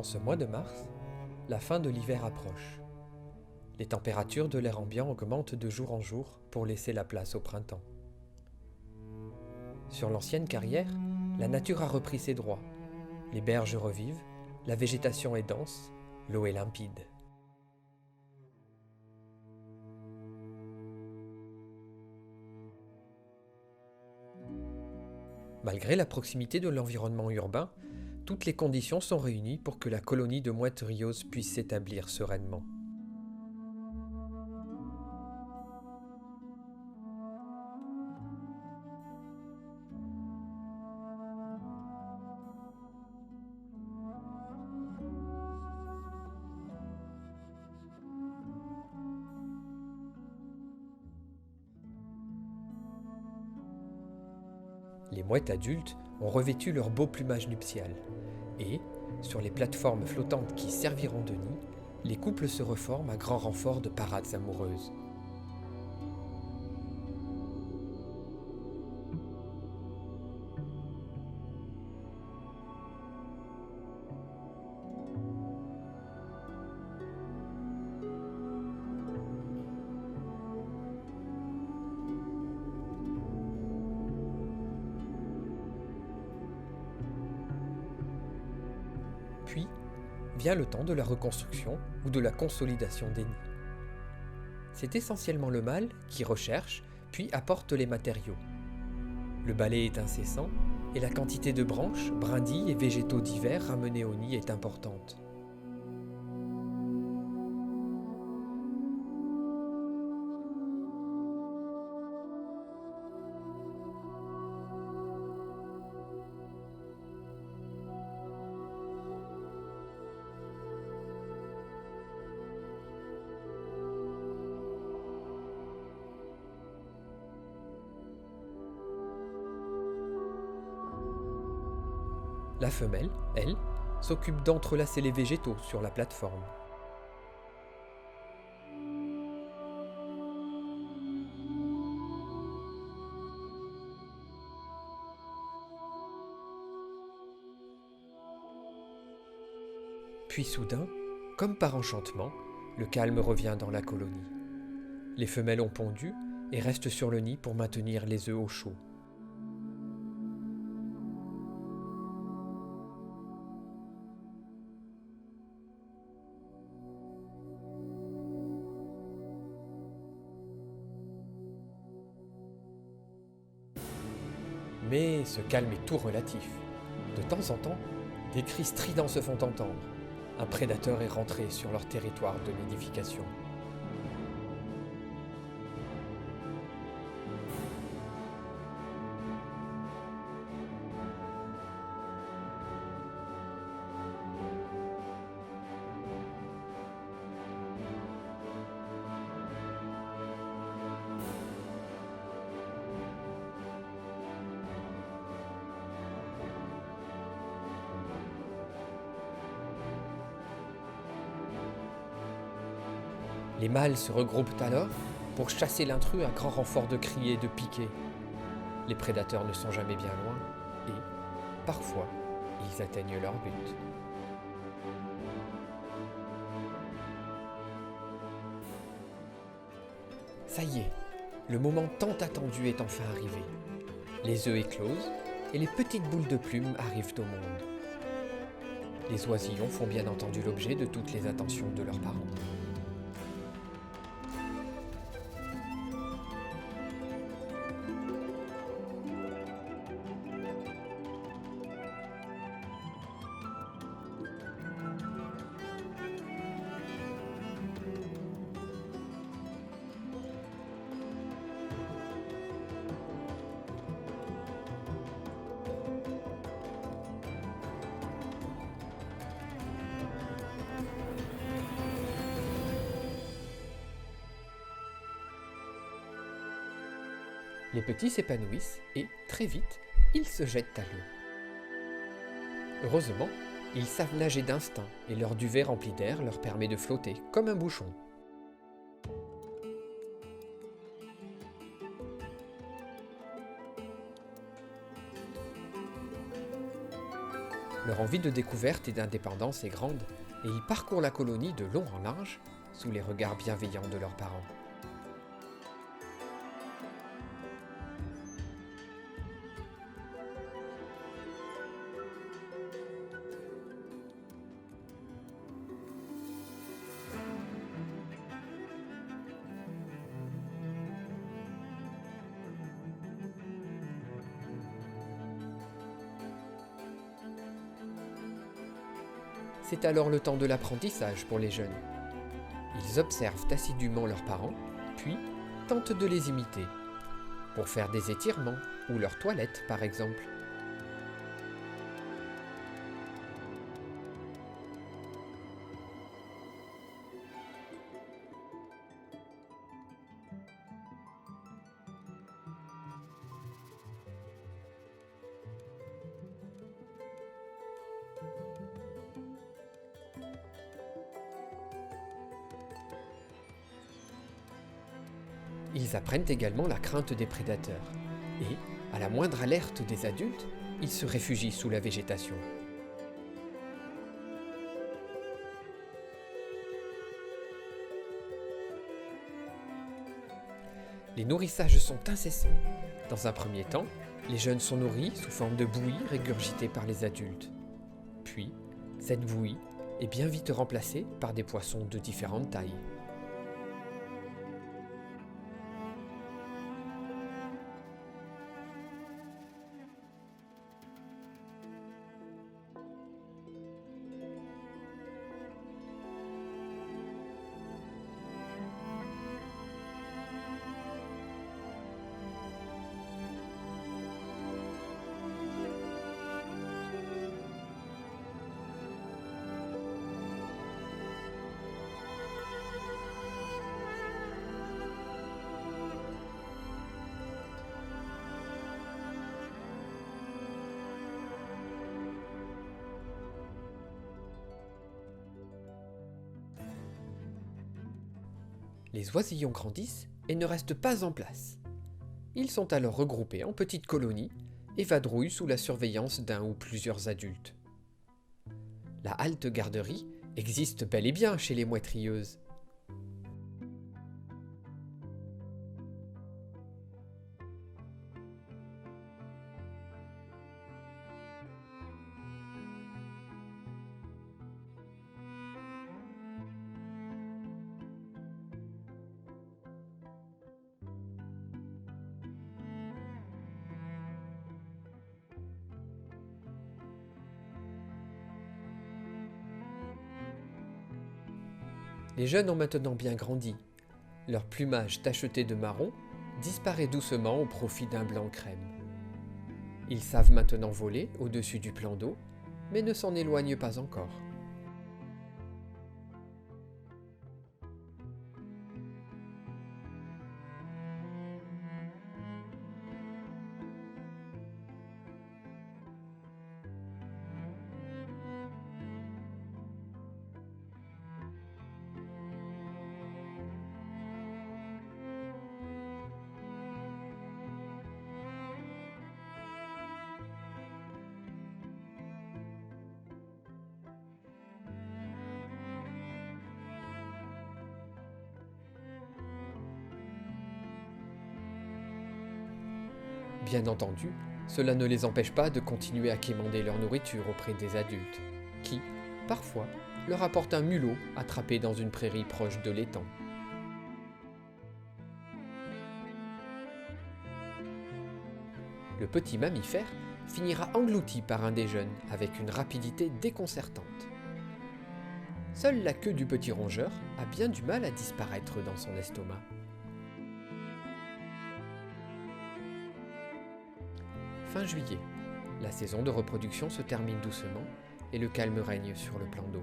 En ce mois de mars, la fin de l'hiver approche. Les températures de l'air ambiant augmentent de jour en jour pour laisser la place au printemps. Sur l'ancienne carrière, la nature a repris ses droits. Les berges revivent, la végétation est dense, l'eau est limpide. Malgré la proximité de l'environnement urbain, toutes les conditions sont réunies pour que la colonie de mouettes rioses puisse s'établir sereinement. Les mouettes adultes ont revêtu leur beau plumage nuptial et, sur les plateformes flottantes qui serviront de nid, les couples se reforment à grand renfort de parades amoureuses. Puis vient le temps de la reconstruction ou de la consolidation des nids. C'est essentiellement le mâle qui recherche puis apporte les matériaux. Le balai est incessant et la quantité de branches, brindilles et végétaux divers ramenés au nid est importante. La femelle, elle, s'occupe d'entrelacer les végétaux sur la plateforme. Puis soudain, comme par enchantement, le calme revient dans la colonie. Les femelles ont pondu et restent sur le nid pour maintenir les œufs au chaud. Mais ce calme est tout relatif. De temps en temps, des cris stridents se font entendre. Un prédateur est rentré sur leur territoire de nidification. Les mâles se regroupent alors pour chasser l'intrus à grand renfort de cris et de piquets. Les prédateurs ne sont jamais bien loin et, parfois, ils atteignent leur but. Ça y est, le moment tant attendu est enfin arrivé. Les œufs éclosent et les petites boules de plumes arrivent au monde. Les oisillons font bien entendu l'objet de toutes les attentions de leurs parents. Les petits s'épanouissent et, très vite, ils se jettent à l'eau. Heureusement, ils savent nager d'instinct et leur duvet rempli d'air leur permet de flotter comme un bouchon. Leur envie de découverte et d'indépendance est grande, et ils parcourent la colonie de long en large, sous les regards bienveillants de leurs parents. C'est alors le temps de l'apprentissage pour les jeunes. Ils observent assidûment leurs parents, puis tentent de les imiter, pour faire des étirements ou leur toilette par exemple. Ils apprennent également la crainte des prédateurs, et, à la moindre alerte des adultes, ils se réfugient sous la végétation. Les nourrissages sont incessants. Dans un premier temps, les jeunes sont nourris sous forme de bouillie régurgitée par les adultes. Puis, cette bouillie est bien vite remplacée par des poissons de différentes tailles. Les oisillons grandissent et ne restent pas en place. Ils sont alors regroupés en petites colonies et vadrouillent sous la surveillance d'un ou plusieurs adultes. La halte garderie existe bel et bien chez les mouettes rieuses. Les jeunes ont maintenant bien grandi. Leur plumage tacheté de marron disparaît doucement au profit d'un blanc crème. Ils savent maintenant voler au-dessus du plan d'eau, mais ne s'en éloignent pas encore. Bien entendu, cela ne les empêche pas de continuer à quémander leur nourriture auprès des adultes, qui, parfois, leur apportent un mulot attrapé dans une prairie proche de l'étang. Le petit mammifère finira englouti par un des jeunes avec une rapidité déconcertante. Seule la queue du petit rongeur a bien du mal à disparaître dans son estomac. Fin juillet, la saison de reproduction se termine doucement et le calme règne sur le plan d'eau.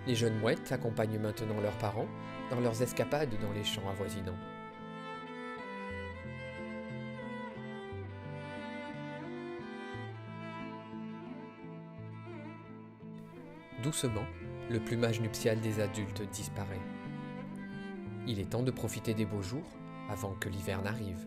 Les jeunes mouettes accompagnent maintenant leurs parents dans leurs escapades dans les champs avoisinants. Doucement, le plumage nuptial des adultes disparaît. Il est temps de profiter des beaux jours avant que l'hiver n'arrive.